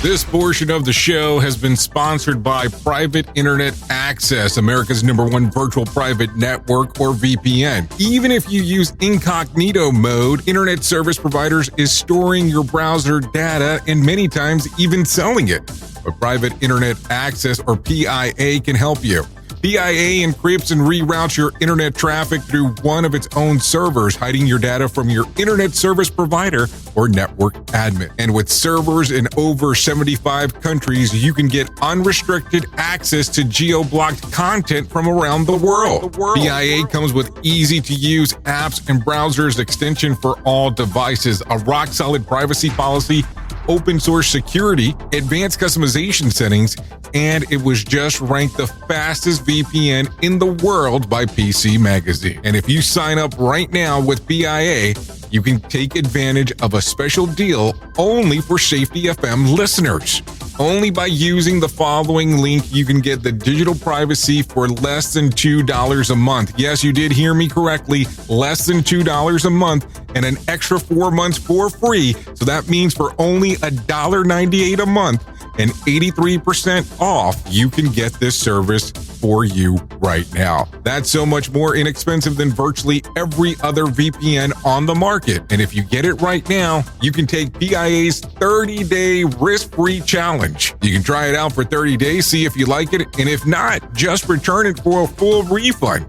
Speaker 4: This portion of the show has been sponsored by Private Internet Access, America's #1 virtual private network, or VPN. Even if you use incognito mode, internet service providers is storing your browser data and many times even selling it. But Private Internet Access, or PIA, can help you. PIA encrypts and reroutes your internet traffic through one of its own servers, hiding your data from your internet service provider or network admin. And with servers in over 75 countries, you can get unrestricted access to geo-blocked content from around the world. PIA comes with easy-to-use apps and browsers extension for all devices, a rock-solid privacy policy, open source security, advanced customization settings, and it was just ranked the fastest VPN in the world by PC Magazine. And if you sign up right now with PIA, you can take advantage of a special deal only for Safety FM listeners. Only by using the following link, you can get the digital privacy for less than $2 a month. Yes, you did hear me correctly, less than $2 a month, and an extra 4 months for free. So that means for only $1.98 a month and 83% off, you can get this service for you right now. That's so much more inexpensive than virtually every other VPN on the market. And if you get it right now, you can take PIA's 30-day risk-free challenge. You can try it out for 30 days, see if you like it, and if not, just return it for a full refund.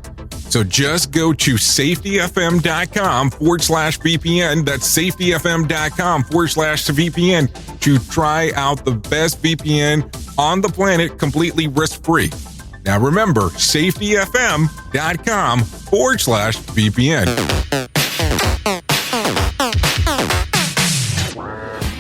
Speaker 4: So just go to safetyfm.com/VPN. That's safetyfm.com/VPN to try out the best VPN on the planet completely risk-free. Now remember, safetyfm.com/VPN.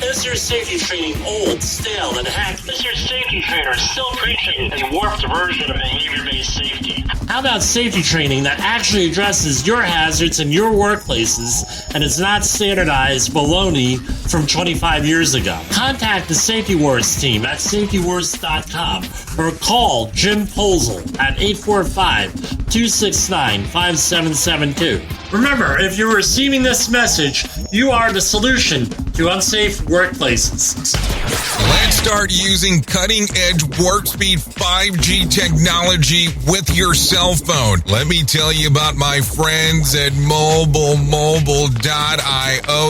Speaker 14: Is your safety training old, stale, and hacked? Is your safety trainer still preaching a warped version of behavior-based safety? How about safety training that actually addresses your hazards in your workplaces and is not standardized baloney from 25 years ago? Contact the Safety Wars team at safetywars.com or call Jim Posel at 845-269-5772. Remember, if you're receiving this message, you are the solution to unsafe workplaces.
Speaker 3: Let's start using cutting-edge warp speed 5G technology with your cell phone. Let me tell you about my friends at mobile.io.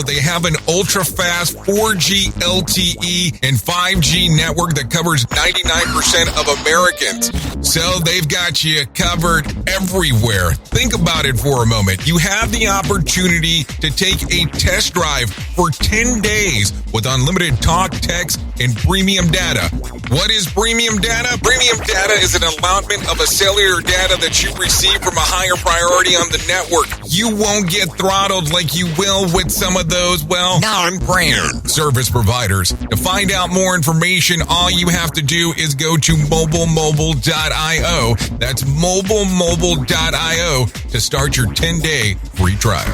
Speaker 3: They have an ultra-fast 4G LTE and 5G network that covers 99% of Americans. So they've got you covered everywhere. Think about it for a moment. You have the opportunity to take a test drive for 10 days with unlimited talk, text, and premium data. What is premium data? Premium data is an allotment of a cellular data that you receive from a higher priority on the network. You won't get throttled like you will with some of those, non-brand service providers. To find out more information, all you have to do is go to mobilemobile.io. That's mobilemobile.io to start your 10-day free trial.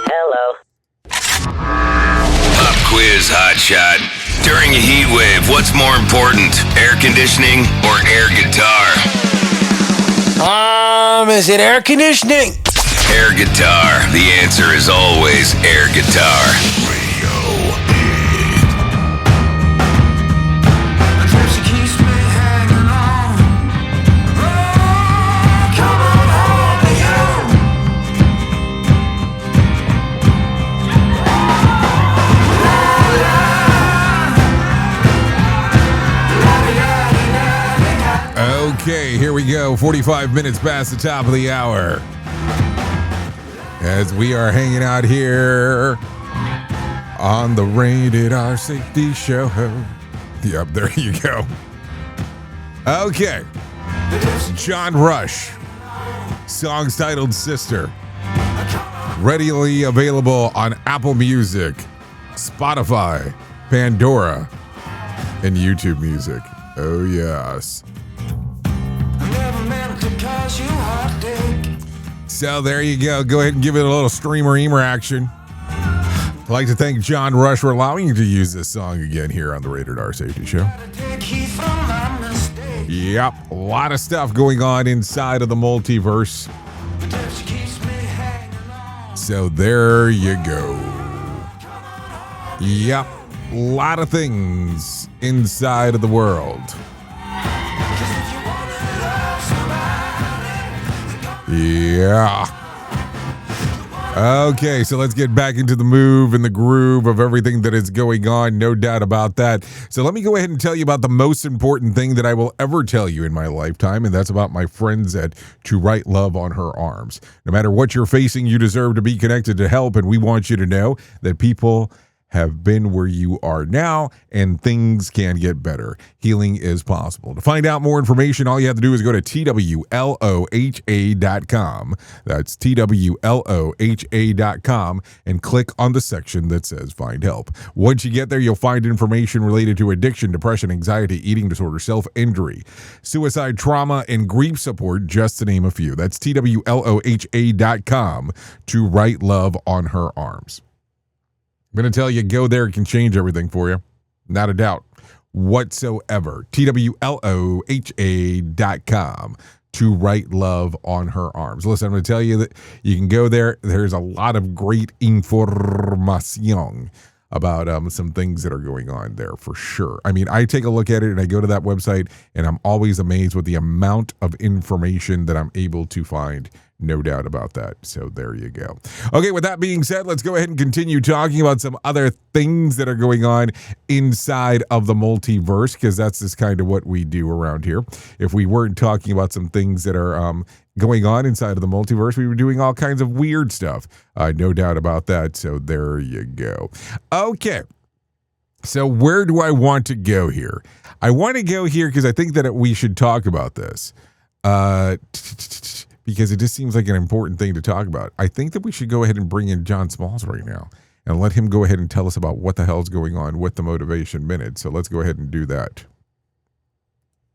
Speaker 5: Hello. Pop quiz hotshot. During a heat wave, what's more important, air conditioning or air guitar?
Speaker 16: Is it air conditioning?
Speaker 5: Air guitar. The answer is always air guitar.
Speaker 4: Okay, here we go. 45 minutes past the top of the hour. As we are hanging out here on the Rated R Safety Show. Yep, there you go. Okay. John Rush. Song's titled Sister. Readily available on Apple Music, Spotify, Pandora, and YouTube Music. Oh, yes. So there you go. Go ahead and give it a little streamer-eamer action. I'd like to thank John Rush for allowing you to use this song again here on the Rated R Safety Show. Yep, a lot of stuff going on inside of the multiverse. So there you go. Yep, a lot of things inside of the world. Yeah. Okay, so let's get back into the move and the groove of everything that is going on. No doubt about that. So let me go ahead and tell you about the most important thing that I will ever tell you in my lifetime, and that's about my friends at To Write Love on Her Arms. No matter what you're facing, you deserve to be connected to help, and we want you to know that people have been where you are now, and things can get better. Healing is possible. To find out more information, all you have to do is go to TWLOHA.com. That's TWLOHA.com and click on the section that says Find Help. Once you get there, you'll find information related to addiction, depression, anxiety, eating disorder, self-injury, suicide, trauma, and grief support, just to name a few. That's TWLOHA.com. To Write Love on Her Arms. I'm going to tell you, go there. It can change everything for you. Not a doubt whatsoever. TWLOHA.com. To Write Love on Her Arms. Listen, I'm going to tell you that you can go there. There's a lot of great information about some things that are going on there for sure. I mean, I take a look at it and I go to that website and I'm always amazed with the amount of information that I'm able to find. No doubt about that. So there you go. Okay, with that being said, let's go ahead and continue talking about some other things that are going on inside of the multiverse, because that's just kind of what we do around here. If we weren't talking about some things that are going on inside of the multiverse, we were doing all kinds of weird stuff. No doubt about that. So there you go. Okay. So where do I want to go here? I want to go here because I think that we should talk about this. Because it just seems like an important thing to talk about. I think that we should go ahead and bring in John Smalls right now and let him go ahead and tell us about what the hell's going on with the Motivation Minute. So let's go ahead and do that.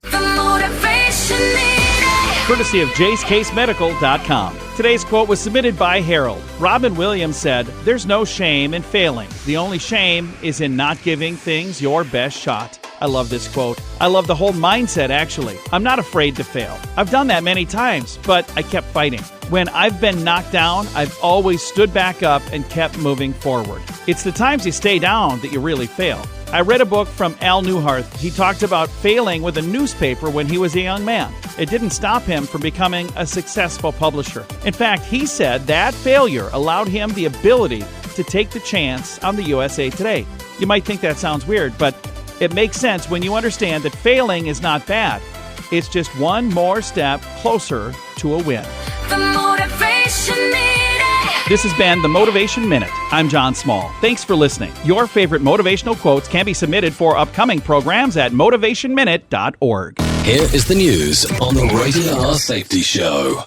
Speaker 7: The Motivation Minute. Courtesy of JaceCaseMedical.com. Today's quote was submitted by Harold. Robin Williams said, "There's no shame in failing. The only shame is in not giving things your best shot." I love this quote. I love the whole mindset, actually. I'm not afraid to fail. I've done that many times, but I kept fighting. When I've been knocked down, I've always stood back up and kept moving forward. It's the times you stay down that you really fail. I read a book from Al Newhart. He talked about failing with a newspaper when he was a young man. It didn't stop him from becoming a successful publisher. In fact, he said that failure allowed him the ability to take the chance on the USA Today. You might think that sounds weird, but it makes sense when you understand that failing is not bad. It's just one more step closer to a win.
Speaker 22: The Motivation Minute.
Speaker 7: This has been the Motivation Minute. I'm John Small. Thanks for listening. Your favorite motivational quotes can be submitted for upcoming programs at motivationminute.org.
Speaker 12: Here is the news on the Rated R Safety Show.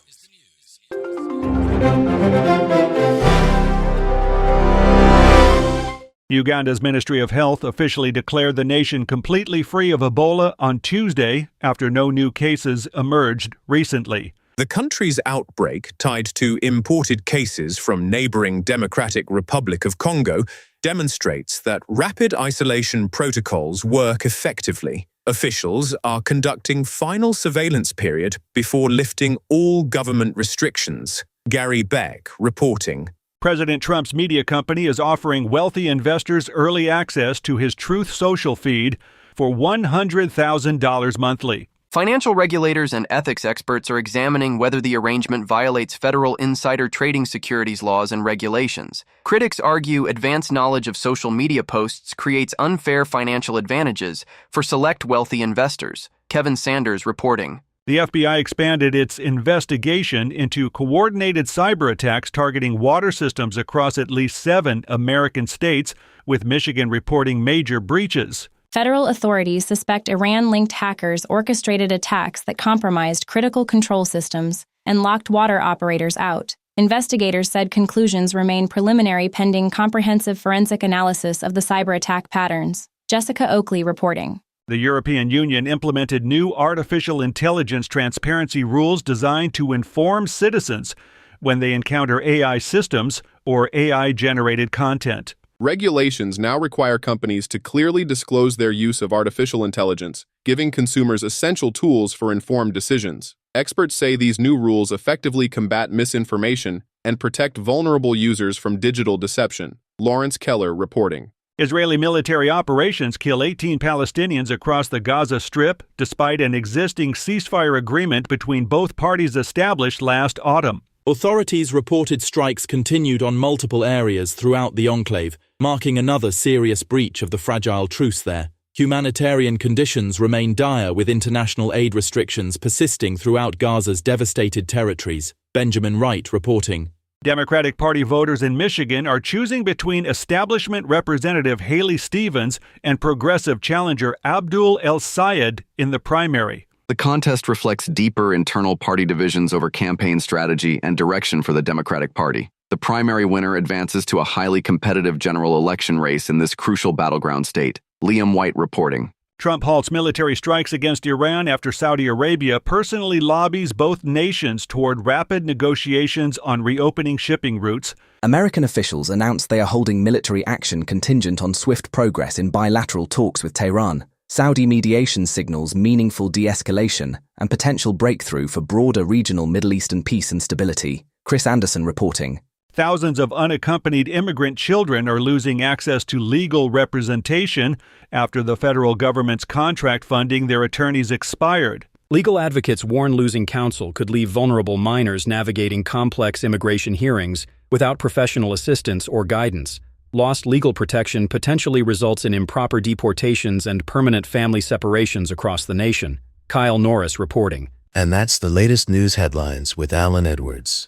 Speaker 8: Uganda's Ministry of Health officially declared the nation completely free of Ebola on Tuesday after no new cases emerged recently.
Speaker 22: The country's outbreak, tied to imported cases from neighboring Democratic Republic of Congo, demonstrates that rapid isolation protocols work effectively. Officials are conducting final surveillance period before lifting all government restrictions. Gary Beck reporting.
Speaker 8: President Trump's media company is offering wealthy investors early access to his Truth Social feed for $100,000 monthly.
Speaker 23: Financial regulators and ethics experts are examining whether the arrangement violates federal insider trading securities laws and regulations. Critics argue advanced knowledge of social media posts creates unfair financial advantages for select wealthy investors. Kevin Sanders reporting.
Speaker 8: The FBI expanded its investigation into coordinated cyber attacks targeting water systems across at least 7 American states, with Michigan reporting major breaches.
Speaker 24: Federal authorities suspect Iran-linked hackers orchestrated attacks that compromised critical control systems and locked water operators out. Investigators said conclusions remain preliminary pending comprehensive forensic analysis of the cyber attack patterns. Jessica Oakley reporting.
Speaker 8: The European Union implemented new artificial intelligence transparency rules designed to inform citizens when they encounter AI systems or AI-generated content.
Speaker 25: Regulations now require companies to clearly disclose their use of artificial intelligence, giving consumers essential tools for informed decisions. Experts say these new rules effectively combat misinformation and protect vulnerable users from digital deception. Lawrence Keller reporting.
Speaker 8: Israeli military operations kill 18 Palestinians across the Gaza Strip, despite an existing ceasefire agreement between both parties established last autumn.
Speaker 26: Authorities reported strikes continued on multiple areas throughout the enclave, marking another serious breach of the fragile truce there. Humanitarian conditions remain dire, with international aid restrictions persisting throughout Gaza's devastated territories. Benjamin Wright reporting.
Speaker 8: Democratic Party voters in Michigan are choosing between establishment representative Haley Stevens and progressive challenger Abdul El-Sayed in the primary.
Speaker 27: The contest reflects deeper internal party divisions over campaign strategy and direction for the Democratic Party. The primary winner advances to a highly competitive general election race in this crucial battleground state. Liam White reporting.
Speaker 8: Trump halts military strikes against Iran after Saudi Arabia personally lobbies both nations toward rapid negotiations on reopening shipping routes.
Speaker 28: American officials announced they are holding military action contingent on swift progress in bilateral talks with Tehran. Saudi mediation signals meaningful de-escalation and potential breakthrough for broader regional Middle Eastern peace and stability. Chris Anderson reporting.
Speaker 8: Thousands of unaccompanied immigrant children are losing access to legal representation after the federal government's contract funding their attorneys expired.
Speaker 29: Legal advocates warn losing counsel could leave vulnerable minors navigating complex immigration hearings without professional assistance or guidance. Lost legal protection potentially results in improper deportations and permanent family separations across the nation. Kyle Norris reporting.
Speaker 30: And that's the latest news headlines with Alan Edwards.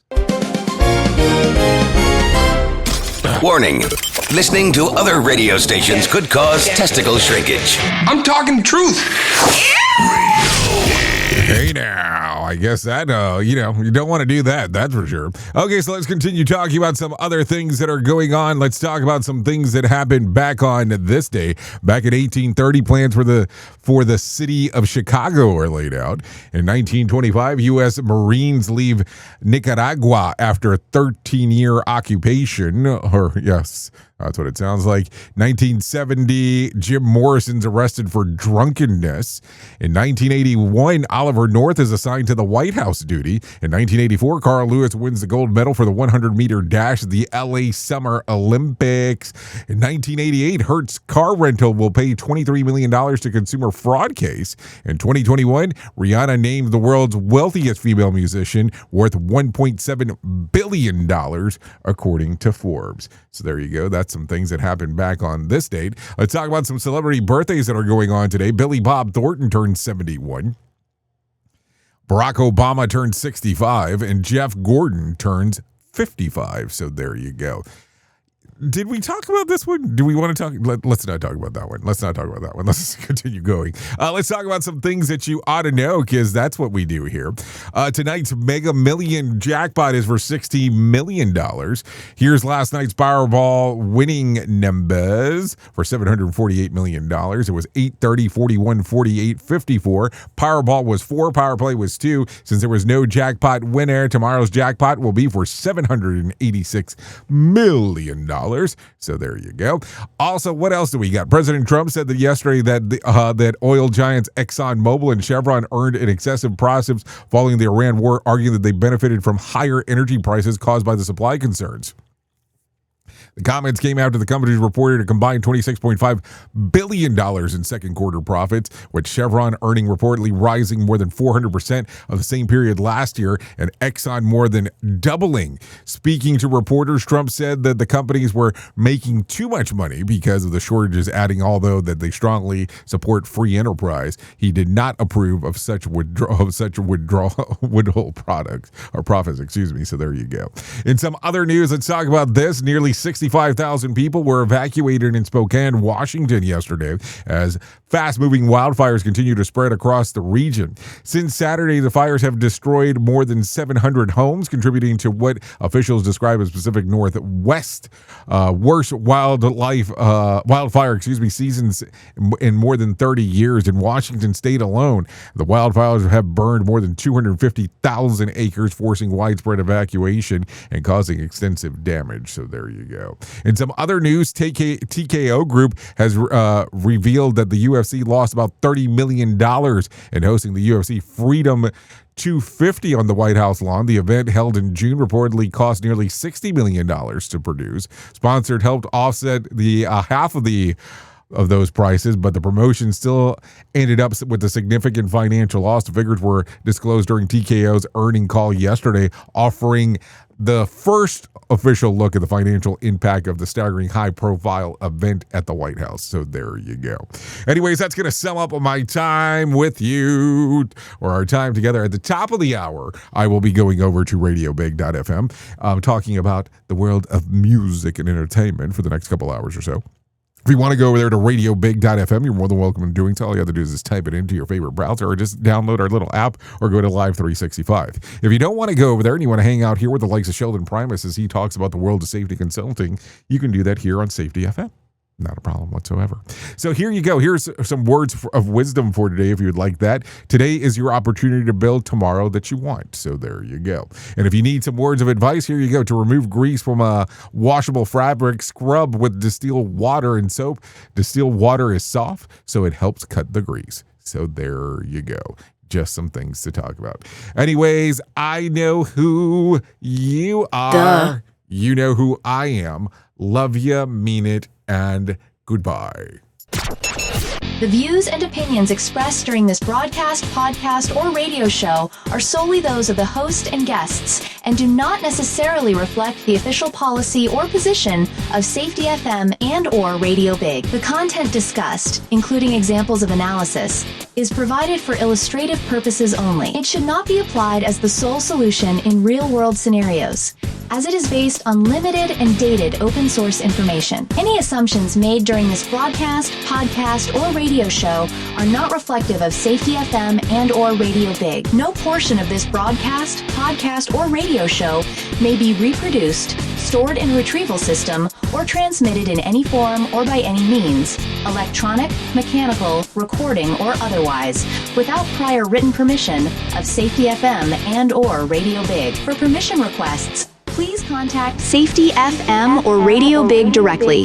Speaker 5: Warning. Listening to other radio stations could cause testicle shrinkage.
Speaker 3: I'm talking truth.
Speaker 4: Hey now, I guess that, you don't want to do that, that's for sure. Okay, so let's continue talking about some other things that are going on. Let's talk about some things that happened back on this day. Back in 1830, plans for the city of Chicago are laid out. In 1925, U.S. Marines leave Nicaragua after a 13-year occupation. Yes, that's what it sounds like. 1970, Jim Morrison's arrested for drunkenness. In 1981, Oliver North is assigned to the White House duty. In 1984, Carl Lewis wins the gold medal for the 100-meter dash at the LA Summer Olympics. In 1988, Hertz Car Rental will pay $23 million to consumer fraud case. In 2021, Rihanna named the world's wealthiest female musician, worth $1.7 billion, according to Forbes. So there you go. That's some things that happened back on this date. Let's talk about some celebrity birthdays that are going on today. Billy Bob Thornton turned 71. Barack Obama turned 65, and Jeff Gordon turns $1.55. So there you go. Did we talk about this one? Do we want to talk? Let's not talk about that one. Let's continue going. Let's talk about some things that you ought to know, because that's what we do here. Tonight's Mega Million jackpot is for $60 million. Here's last night's Powerball winning numbers for $748 million. It was 830, 41, 48, 54. Powerball was 4. Power Play was 2. Since there was no jackpot winner, tomorrow's jackpot will be for $786 million. So there you go. Also, what else do we got? President Trump said that yesterday that oil giants ExxonMobil and Chevron earned an excessive profits following the Iran war, arguing that they benefited from higher energy prices caused by the supply concerns. The comments came after the companies reported a combined $26.5 billion in second quarter profits, with Chevron earning reportedly rising more than 400% of the same period last year, and Exxon more than doubling. Speaking to reporters, Trump said that the companies were making too much money because of the shortages, adding, although that they strongly support free enterprise, he did not approve of such withdrawal products or profits. So there you go. In some other news, let's talk about this. Nearly 65,000 people were evacuated in Spokane, Washington yesterday as fast-moving wildfires continue to spread across the region. Since Saturday, the fires have destroyed more than 700 homes, contributing to what officials describe as Pacific Northwest worst wildfire seasons in more than 30 years. In Washington state alone, the wildfires have burned more than 250,000 acres, forcing widespread evacuation and causing extensive damage. So there you go. In some other news, TKO Group has revealed that the UFC lost about $30 million in hosting the UFC Freedom 250 on the White House lawn. The event, held in June, reportedly cost nearly $60 million to produce. Sponsored helped offset the half of those prices, but the promotion still ended up with a significant financial loss. The figures were disclosed during TKO's earning call yesterday, offering the first official look at the financial impact of the staggering high-profile event at the White House. So there you go. Anyways, that's going to sum up my time with you, or our time together. At the top of the hour, I will be going over to radiobig.fm, talking about the world of music and entertainment for the next couple hours or so. If you want to go over there to radiobig.fm, you're more than welcome to doing so. All you have to do is just type it into your favorite browser, or just download our little app, or go to Live 365. If you don't want to go over there and you want to hang out here with the likes of Sheldon Primus as he talks about the world of safety consulting, you can do that here on Safety FM. Not a problem whatsoever. So here you go. Here's some words of wisdom for today, if you would like that. Today is your opportunity to build tomorrow that you want. So there you go. And if you need some words of advice, here you go. To remove grease from a washable fabric, scrub with distilled water and soap. Distilled water is soft, so it helps cut the grease. So there you go. Just some things to talk about. Anyways, I know who you are. Duh. You know who I am. Love ya, mean it, and goodbye.
Speaker 6: The views and opinions expressed during this broadcast, podcast, or radio show are solely those of the host and guests and do not necessarily reflect the official policy or position of Safety FM and or Radio Big. The content discussed, including examples of analysis, is provided for illustrative purposes only. It should not be applied as the sole solution in real-world scenarios, as it is based on limited and dated open source information. Any assumptions made during this broadcast, podcast, or radio show are not reflective of Safety FM and or Radio Big. No portion of this broadcast, podcast, or radio show may be reproduced, stored in a retrieval system, or transmitted in any form or by any means, electronic, mechanical, recording, or otherwise, without prior written permission of Safety FM and or Radio Big. For permission requests, please contact Safety FM or Radio Big directly.